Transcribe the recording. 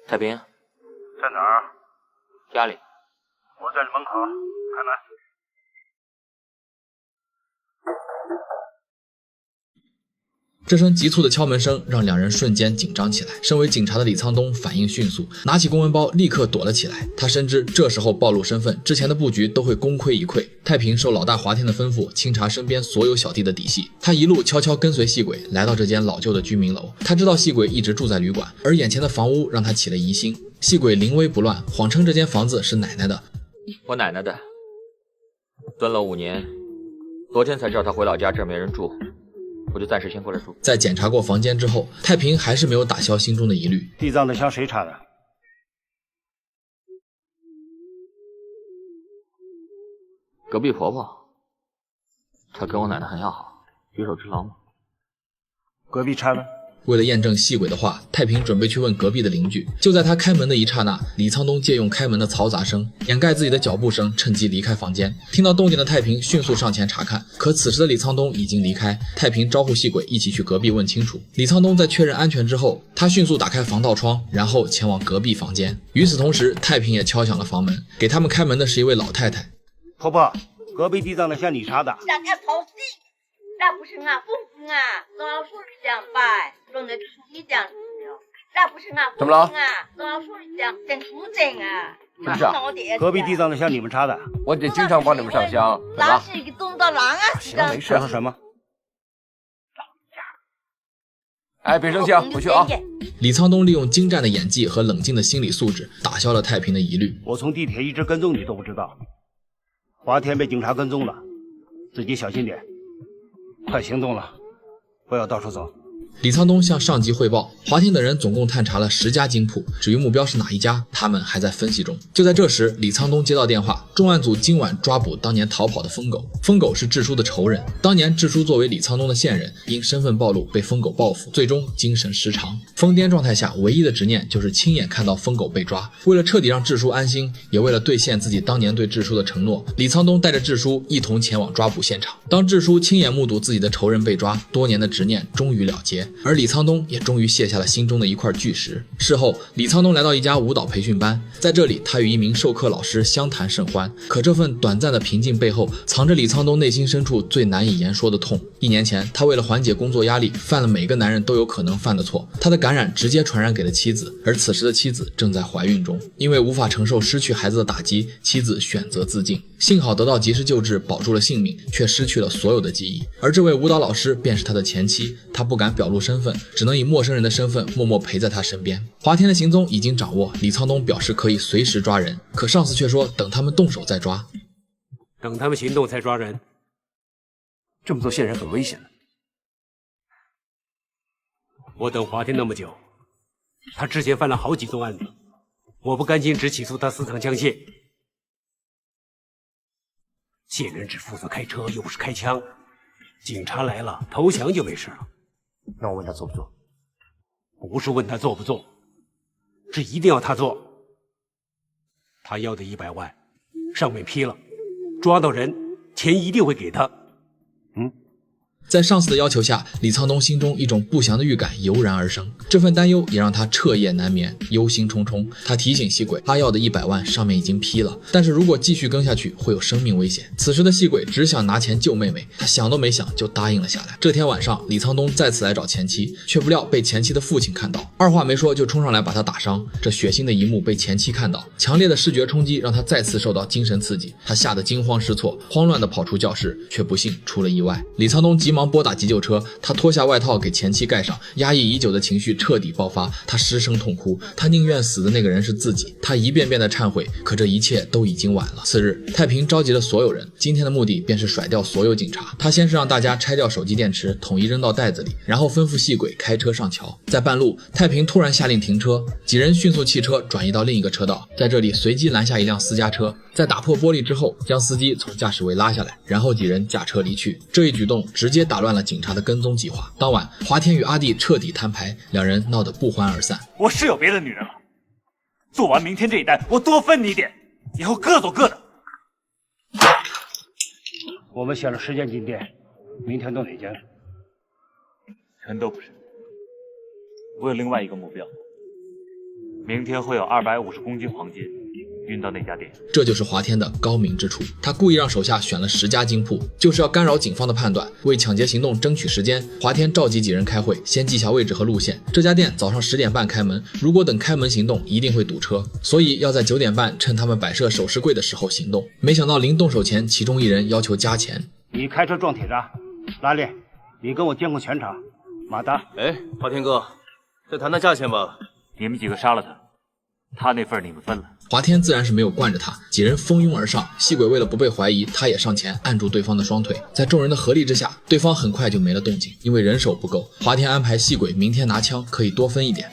太平，在哪儿？家里。我在门口，开门。这声急促的敲门声让两人瞬间紧张起来。身为警察的李沧东反应迅速，拿起公文包立刻躲了起来。他深知这时候暴露身份，之前的布局都会功亏一篑。太平受老大华天的吩咐，清查身边所有小弟的底细。他一路悄悄跟随细鬼来到这间老旧的居民楼。他知道细鬼一直住在旅馆，而眼前的房屋让他起了疑心。细鬼临危不乱，谎称这间房子是奶奶的。我奶奶的，蹲了5年，昨天才知道她回老家，这儿没人住。我就暂时先过来住。在检查过房间之后，太平还是没有打消心中的疑虑。地藏的香谁插的？隔壁婆婆，她跟我奶奶很要好，举手之劳嘛。隔壁插的？为了验证细鬼的话，太平准备去问隔壁的邻居。就在他开门的一刹那，李沧东借用开门的嘈杂声掩盖自己的脚步声，趁机离开房间。听到动静的太平迅速上前查看，可此时的李沧东已经离开。太平招呼细鬼一起去隔壁问清楚。李沧东在确认安全之后，他迅速打开防盗窗，然后前往隔壁房间。与此同时，太平也敲响了房门。给他们开门的是一位老太太。婆婆，隔壁地藏的像你插的？大概跑死，那不是俺夫妇啊，总要说是这样吧，弄得出一这样子了。那不是俺夫妇啊，总要说是这样，真出真啊。什么事啊？隔壁地藏的像你们插的？我得经常帮你们上香。那是一个东道郎啊，行，没事。说什么？哎，别生气啊，回去啊。李沧东利用精湛的演技和冷静的心理素质，打消了太平的疑虑。我从地铁一直跟踪你都不知道，华天被警察跟踪了，自己小心点。快行动了，不要到处走。李沧东向上级汇报，华天等人总共探查了10家金铺，至于目标是哪一家，他们还在分析中。就在这时，李沧东接到电话，重案组今晚抓捕当年逃跑的疯狗。疯狗是智叔的仇人，当年智叔作为李沧东的线人，因身份暴露被疯狗报复，最终精神失常。疯癫状态下，唯一的执念就是亲眼看到疯狗被抓。为了彻底让智叔安心，也为了兑现自己当年对智叔的承诺，李沧东带着智叔一同前往抓捕现场。当智叔亲眼目睹自己的仇人被抓，多年的执念终于了结。而李沧东也终于卸下了心中的一块巨石。事后，李沧东来到一家舞蹈培训班，在这里，他与一名授课老师相谈甚欢。可这份短暂的平静背后，藏着李沧东内心深处最难以言说的痛。1年前，他为了缓解工作压力，犯了每个男人都有可能犯的错。他的感染直接传染给了妻子，而此时的妻子正在怀孕中。因为无法承受失去孩子的打击，妻子选择自尽。幸好得到及时救治，保住了性命，却失去了所有的记忆。而这位舞蹈老师便是他的前妻，他不敢表露身份，只能以陌生人的身份默默陪在他身边。华天的行踪已经掌握，李沧东表示可以随时抓人，可上司却说等他们动手再抓。等他们行动才抓人，这么做线人很危险的。我等华天那么久，他之前犯了好几宗案子，我不甘心只起诉他私藏枪械。线人只负责开车，又不是开枪，警察来了投降就没事了。那我问他做不做？不是问他做不做，是一定要他做。他要的100万，上面批了，抓到人，钱一定会给他。在上司的要求下，李沧东心中一种不祥的预感油然而生，这份担忧也让他彻夜难眠，忧心忡忡。他提醒细鬼，他要的100万上面已经批了，但是如果继续跟下去会有生命危险。此时的细鬼只想拿钱救妹妹，他想都没想就答应了下来。这天晚上，李沧东再次来找前妻，却不料被前妻的父亲看到，二话没说就冲上来把他打伤。这血腥的一幕被前妻看到，强烈的视觉冲击让他再次受到精神刺激，他吓得惊慌失措，慌乱地跑出教室，却不幸出了意外。李沧东急忙拨打急救车，他脱下外套给前妻盖上，压抑已久的情绪彻底爆发，他失声痛哭，他宁愿死的那个人是自己，他一遍遍的忏悔，可这一切都已经晚了。次日，太平召集了所有人，今天的目的便是甩掉所有警察。他先是让大家拆掉手机电池，统一扔到袋子里，然后吩咐细鬼开车上桥。在半路，太平突然下令停车，几人迅速弃车转移到另一个车道，在这里随机拦下一辆私家车，在打破玻璃之后，将司机从驾驶位拉下来，然后几人驾车离去。这一举动直接打乱了警察的跟踪计划。当晚，华天与阿弟彻底摊牌，两人闹得不欢而散。我是有别的女人了，做完明天这一单，我多分你一点，以后各做各的。我们选了10间金店，明天动哪间？全都不是。我有另外一个目标，明天会有250公斤黄金运到那家店。这就是华天的高明之处，他故意让手下选了10家金铺，就是要干扰警方的判断，为抢劫行动争取时间。华天召集几人开会，先记下位置和路线。这家店早上10点半开门，如果等开门行动，一定会堵车，所以要在9点半趁他们摆设首饰柜的时候行动。没想到临动手前，其中一人要求加钱。你开车撞铁闸，拉链，你跟我监控全场。马达，哎，华天哥，再谈谈价钱吧。你们几个杀了他，他那份你们分了。华天自然是没有惯着他，几人蜂拥而上。细鬼为了不被怀疑，他也上前按住对方的双腿。在众人的合力之下，对方很快就没了动静，因为人手不够。华天安排细鬼明天拿枪可以多分一点。